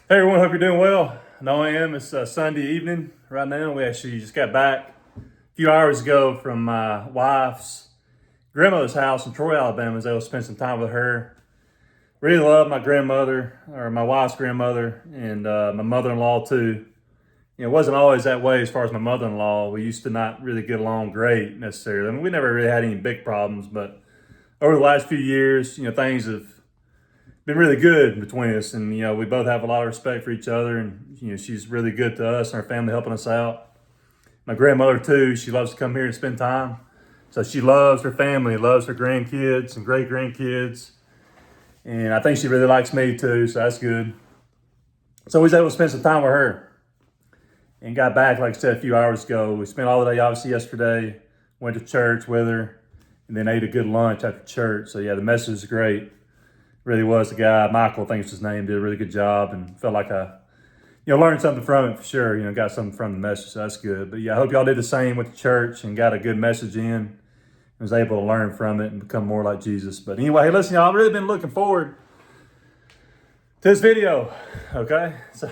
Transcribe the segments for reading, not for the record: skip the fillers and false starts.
Hey everyone, hope you're doing well. I know I am. It's Sunday evening right now. We actually just got back a few hours ago from my wife's grandmother's house in Troy, Alabama. I was able to spend some time with her. Really love my grandmother, or my wife's grandmother, and my mother-in-law too. It wasn't always that way as far as my mother-in-law. We used to not really get along great necessarily. I mean, we never really had any big problems, but over the last few years, things have been really good between us, and we both have a lot of respect for each other, and she's really good to us and our family, helping us out. My grandmother too, she loves to come here and spend time, so she loves her family, loves her grandkids and great grandkids, and I think she really likes me too, so that's good. So we was able to spend some time with her and got back, like I said, a few hours ago. We spent all the day obviously yesterday, went to church with her, and then ate a good lunch after church. So yeah, the message is great. Really was. The guy, Michael, I think it's his name, did a really good job, and felt like I, learned something from it for sure. Got something from the message, so that's good. But yeah, I hope y'all did the same with the church and got a good message in, and was able to learn from it and become more like Jesus. But anyway, hey, listen, y'all, I've really been looking forward to this video. Okay, so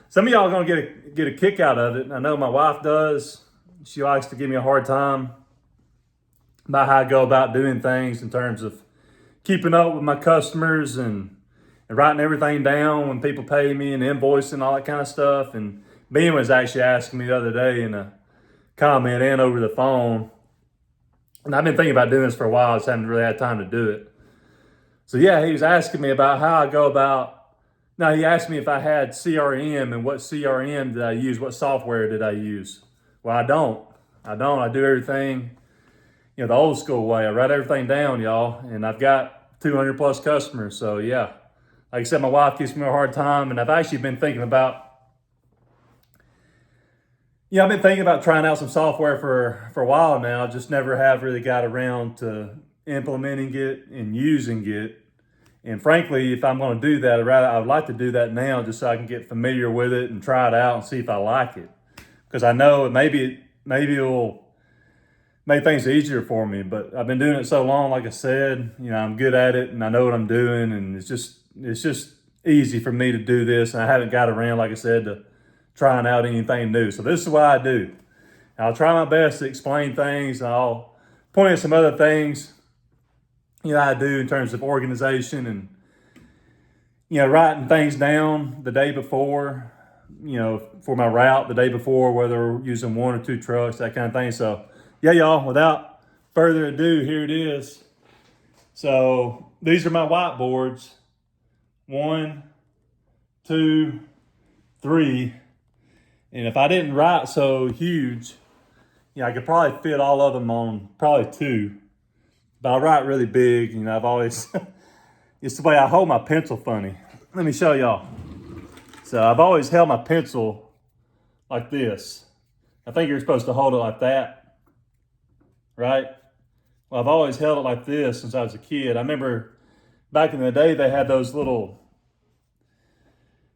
some of y'all are gonna get a kick out of it. I know my wife does. She likes to give me a hard time about how I go about doing things in terms of keeping up with my customers and writing everything down when people pay me and invoicing, all that kind of stuff. And Ben was actually asking me the other day in a comment and over the phone, and I've been thinking about doing this for a while. I just haven't really had time to do it. So yeah, he was asking me about how I go about. Now he asked me if I had CRM and what CRM did I use, what software did I use. Well, I don't. I do everything the old school way. I write everything down, y'all, and I've got 200 plus customers. So yeah, like I said, my wife gives me a hard time, and I've actually been thinking about, I've been thinking about trying out some software for a while now. Just never have really got around to implementing it and using it. And frankly, if I'm going to do that, I would like to do that now, just so I can get familiar with it and try it out and see if I like it. Because I know maybe it'll make things easier for me, but I've been doing it so long. Like I said, I'm good at it and I know what I'm doing, and it's just easy for me to do this. And I haven't got around, like I said, to trying out anything new. So this is what I do. I'll try my best to explain things. I'll point at some other things, I do in terms of organization and, writing things down the day before, for my route the day before, whether we're using one or two trucks, that kind of thing. So yeah, y'all, without further ado, here it is. So these are my whiteboards. 1, 2, 3. And if I didn't write so huge, I could probably fit all of them on probably 2. But I write really big. I've always, it's the way I hold my pencil funny. Let me show y'all. So I've always held my pencil like this. I think you're supposed to hold it like that. Right? Well, I've always held it like this since I was a kid. I remember back in the day, they had those little,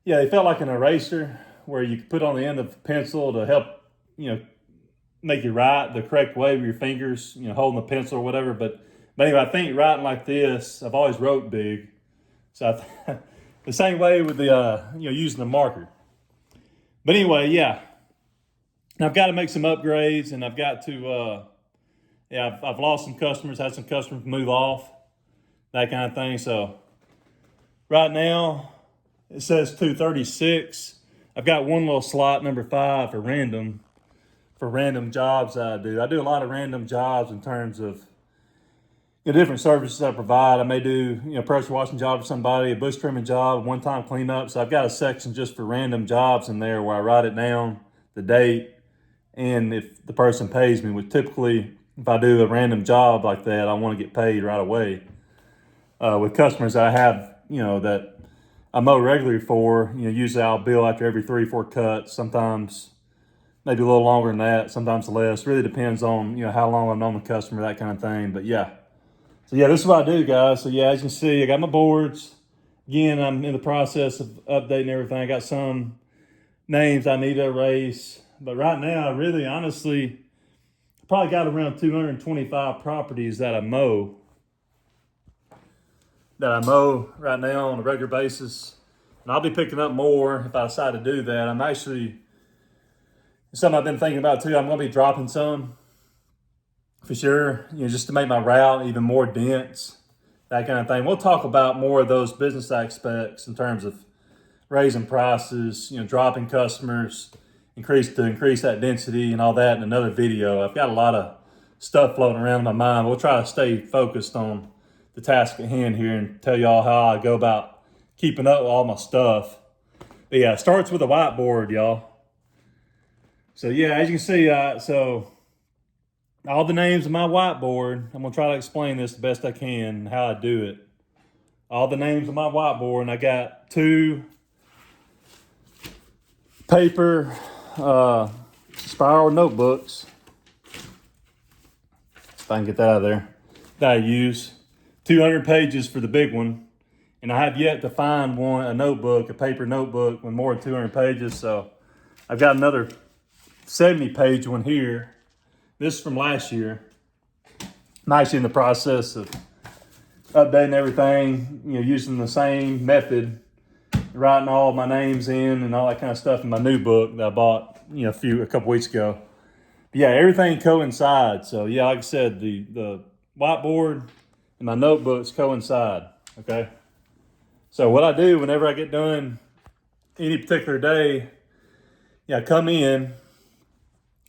they felt like an eraser where you could put on the end of the pencil to help, make you write the correct way with your fingers, holding the pencil or whatever. But anyway, I think writing like this, I've always wrote big. So the same way with the, using the marker. But anyway, yeah. And I've got to make some upgrades, and I've got to, I've lost some customers, had some customers move off, that kind of thing. So right now it says 236. I've got one little slot, number 5, for random jobs I do. I do a lot of random jobs in terms of different services I provide. I may do pressure washing job for somebody, a bush trimming job, one-time cleanup. So I've got a section just for random jobs in there where I write it down, the date, and if the person pays me, which typically, if I do a random job like that, I want to get paid right away. With customers I have, that I mow regularly for, usually I'll bill after every 3 or 4 cuts, sometimes maybe a little longer than that, sometimes less. Really depends on, how long I've known the customer, that kind of thing. But yeah. So yeah, this is what I do, guys. So yeah, as you can see, I got my boards. Again, I'm in the process of updating everything. I got some names I need to erase. But right now, really, honestly, probably got around 225 properties that I mow right now on a regular basis. And And I'll be picking up more if I decide to do that. I'm actually, something I've been thinking about too, I'm going to be dropping some for sure, just to make my route even more dense, that kind of thing. We'll talk about more of those business aspects in terms of raising prices, dropping customers, increase that density and all that in another video. I've got a lot of stuff floating around in my mind. We'll try to stay focused on the task at hand here and tell y'all how I go about keeping up with all my stuff. But yeah, it starts with a whiteboard, y'all. So yeah, as you can see, so all the names of my whiteboard, I'm gonna try to explain this the best I can, how I do it. All the names of my whiteboard, and I got 2 paper spiral notebooks, if I can get that out of there, that I use. 200 pages for the big one, and I have yet to find a paper notebook with more than 200 pages, so I've got another 70-page one here. This is from last year. I'm actually in the process of updating everything, using the same method, writing all my names in and all that kind of stuff in my new book that I bought, a couple weeks ago. But yeah, everything coincides. So yeah, like I said, the whiteboard and my notebooks coincide, okay? So what I do whenever I get done any particular day, I come in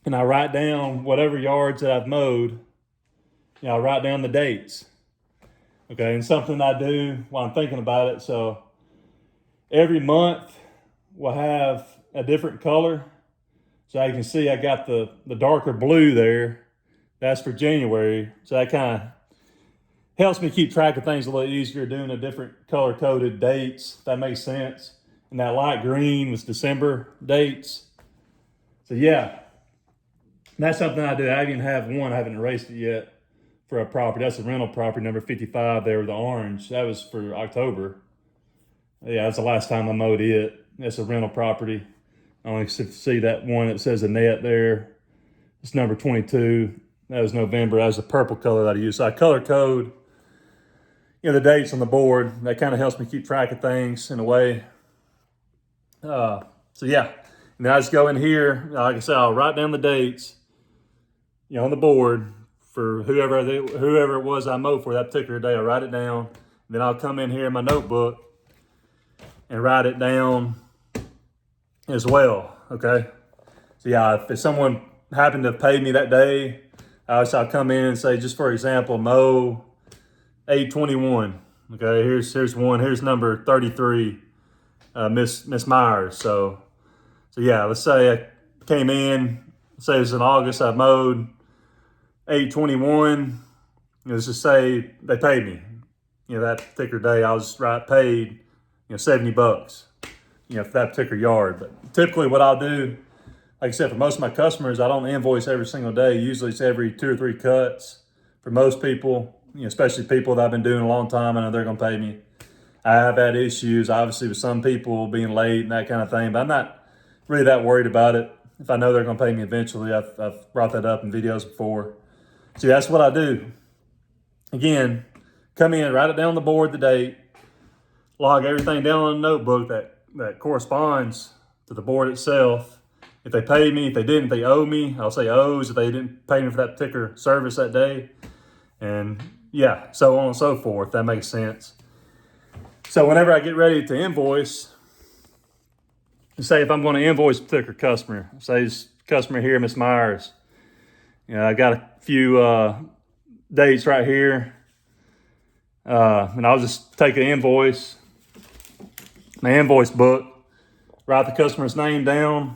and I write down whatever yards that I've mowed. I write down the dates, okay? And something I do while I'm thinking about it. So every month we'll have a different color. So you can see I got the darker blue there. That's for January. So that kind of helps me keep track of things a little easier, doing a different color-coded dates, if that makes sense. And that light green was December dates. So yeah, that's something I do. I even have one, I haven't erased it yet, for a property. That's a rental property, number 55 there with the orange. That was for October. Yeah, that's the last time I mowed it. That's a rental property. I only see that one that says a net there. It's number 22. That was November. That was the purple color that I used. So I color code, the dates on the board. That kind of helps me keep track of things in a way. So yeah, and then I just go in here. Like I said, I'll write down the dates, on the board for whoever it was I mowed for that particular day. I write it down. Then I'll come in here in my notebook and write it down as well, okay? So yeah, if someone happened to pay me that day, I'll come in and say, just for example, mow 8/21. Okay, here's one. Here's number 33, Miss Myers. So yeah, let's say I came in. Say it was in August. I mowed 8/21. Let's just say they paid me. That particular day, I was paid, $70. For that particular yard. But typically, what I'll do, like I said, for most of my customers, I don't invoice every single day. Usually, it's every 2 or 3 cuts. For most people, especially people that I've been doing a long time, I know they're going to pay me. I have had issues, obviously, with some people being late and that kind of thing, but I'm not really that worried about it. If I know they're going to pay me eventually, I've brought that up in videos before. So that's what I do. Again, come in, write it down on the board, the date, log everything down on a notebook that corresponds to the board itself. If they pay me, if they didn't, they owe me. I'll say owes if they didn't pay me for that particular service that day. And yeah, so on and so forth, if that makes sense. So whenever I get ready to invoice, say if I'm going to invoice a particular customer, say this customer here, Miss Myers, I got a few dates right here. And I'll just take an invoice, my invoice book, write the customer's name down,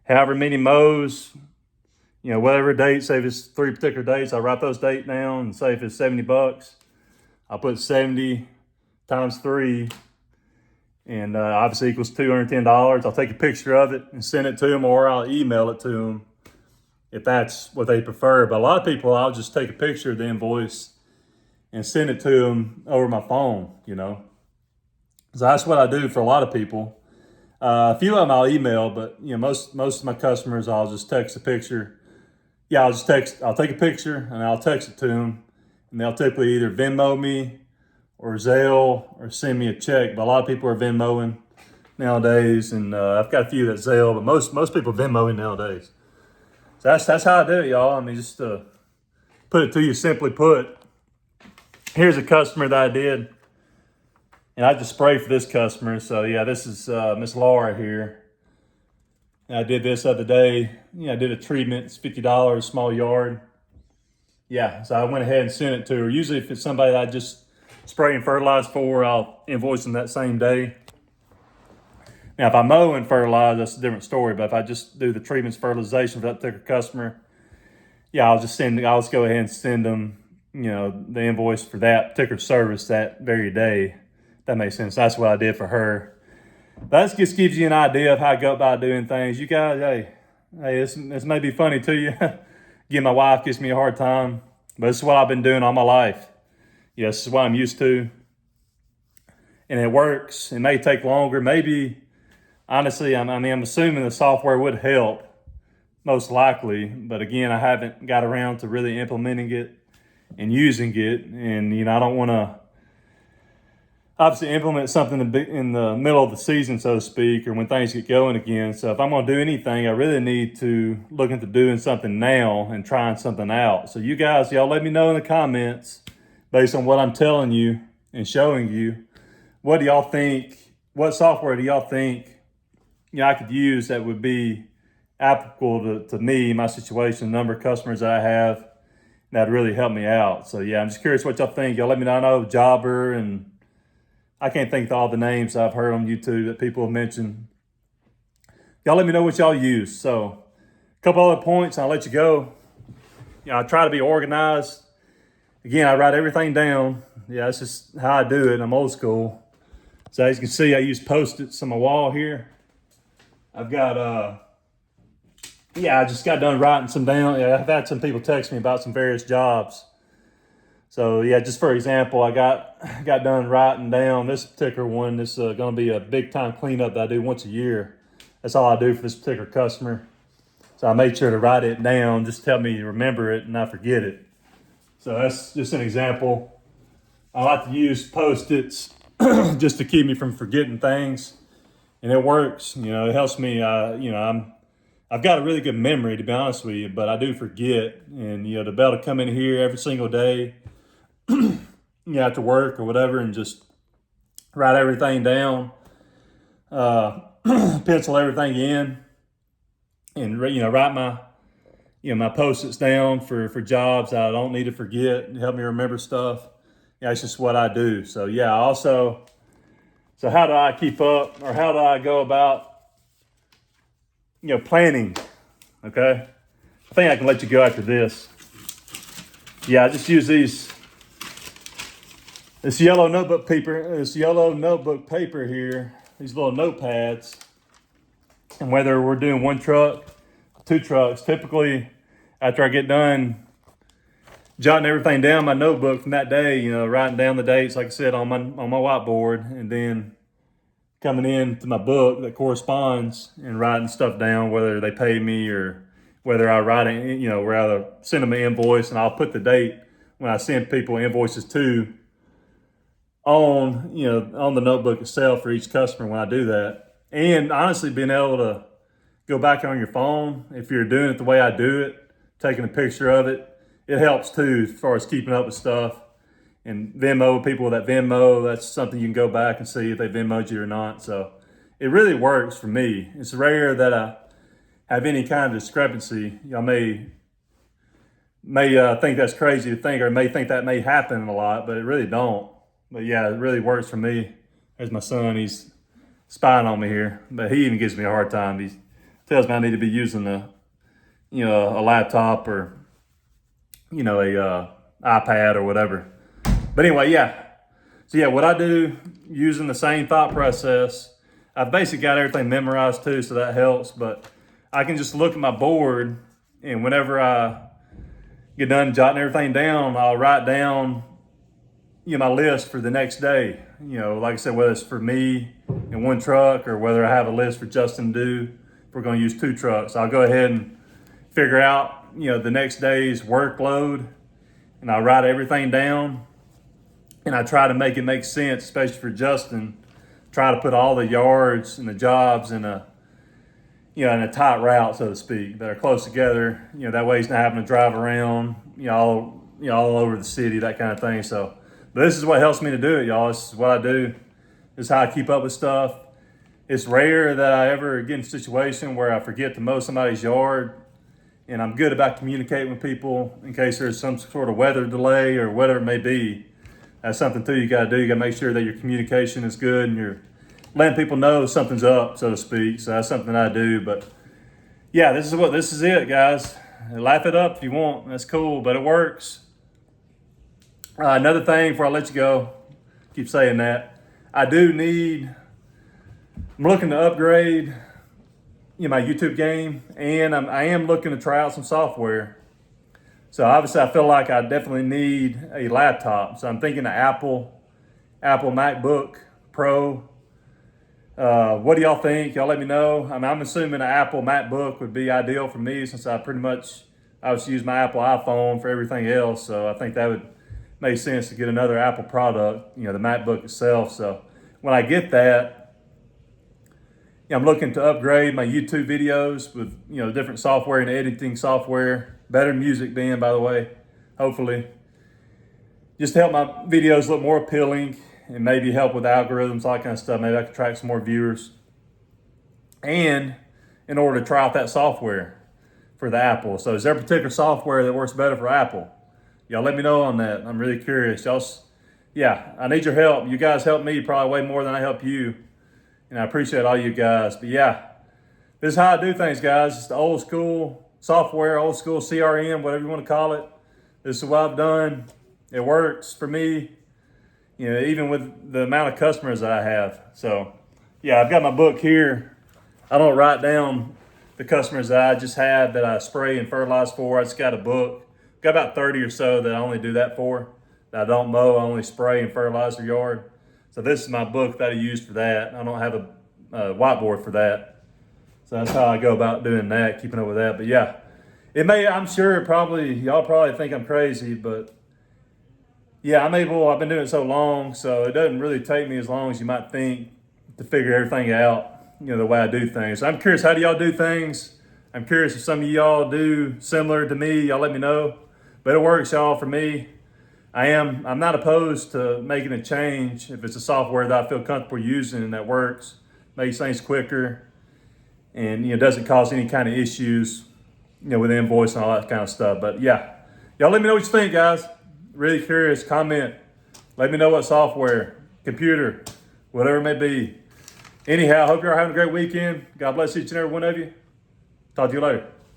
however many mows, whatever date, say if it's 3 particular dates, I'll write those dates down and say if it's $70, I'll put 70 times 3, and obviously equals $210. I'll take a picture of it and send it to them, or I'll email it to them if that's what they prefer. But a lot of people, I'll just take a picture of the invoice and send it to them over my phone, So that's what I do for a lot of people. A few of them I'll email, but most of my customers, I'll just text a picture. Yeah, I'll take a picture and I'll text it to them, and they'll typically either Venmo me or Zelle or send me a check. But a lot of people are Venmoing. nowadays, and I've got a few that Zelle, but most people Venmo nowadays. So that's how I do it, y'all. I mean, just to put it to you simply put, here's a customer that I did, and I just sprayed for this customer. So yeah, this is Miss Laura here. And I did this the other day. I did a treatment. It's $50, small yard. Yeah, so I went ahead and sent it to her. Usually, if it's somebody that I just spray and fertilize for, I'll invoice them that same day. Now, if I mow and fertilize, that's a different story. But if I just do the treatments, fertilization for that particular customer, yeah, I'll just go ahead and send them, the invoice for that particular service that very day. That makes sense. That's what I did for her. That just gives you an idea of how I go about doing things. You guys, hey, this may be funny to you. Again, my wife gives me a hard time, but this is what I've been doing all my life. Yeah, this is what I'm used to. And it works. It may take longer. Maybe, honestly, I'm assuming the software would help, most likely. But again, I haven't got around to really implementing it and using it. And, I don't want to obviously implement something in the middle of the season, so to speak, or when things get going again. So if I'm going to do anything, I really need to look into doing something now and trying something out. So you guys, y'all let me know in the comments, based on what I'm telling you and showing you, what do y'all think? What software do y'all think I could use that would be applicable to me, my situation, the number of customers that I have, that'd really help me out. So yeah, I'm just curious what y'all think. Y'all let me know. I know Jobber, and I can't think of all the names I've heard on YouTube that people have mentioned. Y'all let me know what y'all use. So a couple other points, and I'll let you go. I try to be organized. Again, I write everything down. Yeah, that's just how I do it. I'm old school. So as you can see, I use Post-its on my wall here. I've got, I just got done writing some down. Yeah, I've had some people text me about some various jobs. So yeah, just for example, I got done writing down this particular one. This is going to be a big time cleanup that I do once a year. That's all I do for this particular customer. So I made sure to write it down, just to help me remember it and not forget it. So that's just an example. I like to use Post-its just to keep me from forgetting things, and it works. It helps me. I've got a really good memory, to be honest with you, but I do forget. And to be able to come in here every single day, after work or whatever, and just write everything down, pencil everything in, and write my Post-its down for jobs I don't need to forget and help me remember stuff. It's just what I do. So yeah, so how do I keep up, or how do I go about planning? Okay, I think I can let you go after this. Yeah, I just use this yellow notebook paper here, these little notepads. And whether we're doing one truck, two trucks, typically after I get done jotting everything down in my notebook from that day, writing down the dates, like I said, on my whiteboard, and then coming in to my book that corresponds and writing stuff down, whether they pay me or whether I write it, where I send them an invoice, and I'll put the date when I send people invoices to on the notebook itself for each customer when I do that. And honestly, being able to go back on your phone, if you're doing it the way I do it, taking a picture of it, it helps too, as far as keeping up with stuff. And Venmo, people that Venmo, that's something you can go back and see if they Venmoed you or not. So it really works for me. It's rare that I have any kind of discrepancy. Y'all may think that's crazy to think, or may think that may happen a lot, but it really don't. But yeah, it really works for me. There's my son. He's spying on me here, but he even gives me a hard time. He tells me I need to be using a laptop or a iPad or whatever. But anyway, yeah. So yeah, what I do, using the same thought process, I've basically got everything memorized too, so that helps. But I can just look at my board, and whenever I get done jotting everything down, I'll write down my list for the next day. Like I said, whether it's for me in one truck, or whether I have a list for Justin to do, if we're going to use two trucks, I'll go ahead and figure out the next day's workload, and I write everything down, and I try to make it make sense, especially for Justin, try to put all the yards and the jobs in a tight route, so to speak, that are close together. That way he's not having to drive around, all over the city, that kind of thing. So, but this is what helps me to do it, y'all. This is what I do. This is how I keep up with stuff. It's rare that I ever get in a situation where I forget to mow somebody's yard, and I'm good about communicating with people in case there's some sort of weather delay or whatever it may be. That's something too you gotta do. You gotta make sure that your communication is good and you're letting people know something's up, so to speak. So that's something I do. But yeah, this is it, guys. Laugh it up if you want. That's cool, but it works. Another thing before I let you go, keep saying that. I'm looking to upgrade my YouTube game, and I am looking to try out some software. So obviously I feel like I definitely need a laptop. So I'm thinking of Apple MacBook Pro. What do y'all think? Y'all let me know. I'm assuming an Apple MacBook would be ideal for me, since I just use my Apple iPhone for everything else. So I think that would make sense to get another Apple product, the MacBook itself. So when I get that, I'm looking to upgrade my YouTube videos with, different software and editing software, better music being, by the way, hopefully. Just to help my videos look more appealing and maybe help with algorithms, all that kind of stuff. Maybe I could attract some more viewers. And in order to try out that software for the Apple. So is there a particular software that works better for Apple? Y'all let me know on that. I'm really curious. I need your help. You guys help me probably way more than I help you. And I appreciate all you guys. But yeah, this is how I do things, guys. It's the old school software, old school CRM, whatever you want to call it. This is what I've done. It works for me, even with the amount of customers that I have. So yeah, I've got my book here. I don't write down the customers that I just had that I spray and fertilize for. I just got a book. Got about 30 or so that I only do that for. That I don't mow, I only spray and fertilize their yard. So this is my book that I use for that. I don't have a whiteboard for that. So that's how I go about doing that, keeping up with that. But yeah, I'm sure y'all probably think I'm crazy, but yeah, I've been doing it so long, so it doesn't really take me as long as you might think to figure everything out, the way I do things. So I'm curious, how do y'all do things? I'm curious if some of y'all do similar to me. Y'all let me know. But it works, y'all, for me. I'm not opposed to making a change if it's a software that I feel comfortable using and that works, makes things quicker, and doesn't cause any kind of issues, with invoice and all that kind of stuff. But yeah, y'all let me know what you think, guys. Really curious. Comment. Let me know what software, computer, whatever it may be. Anyhow, hope you're having a great weekend. God bless each and every one of you. Talk to you later.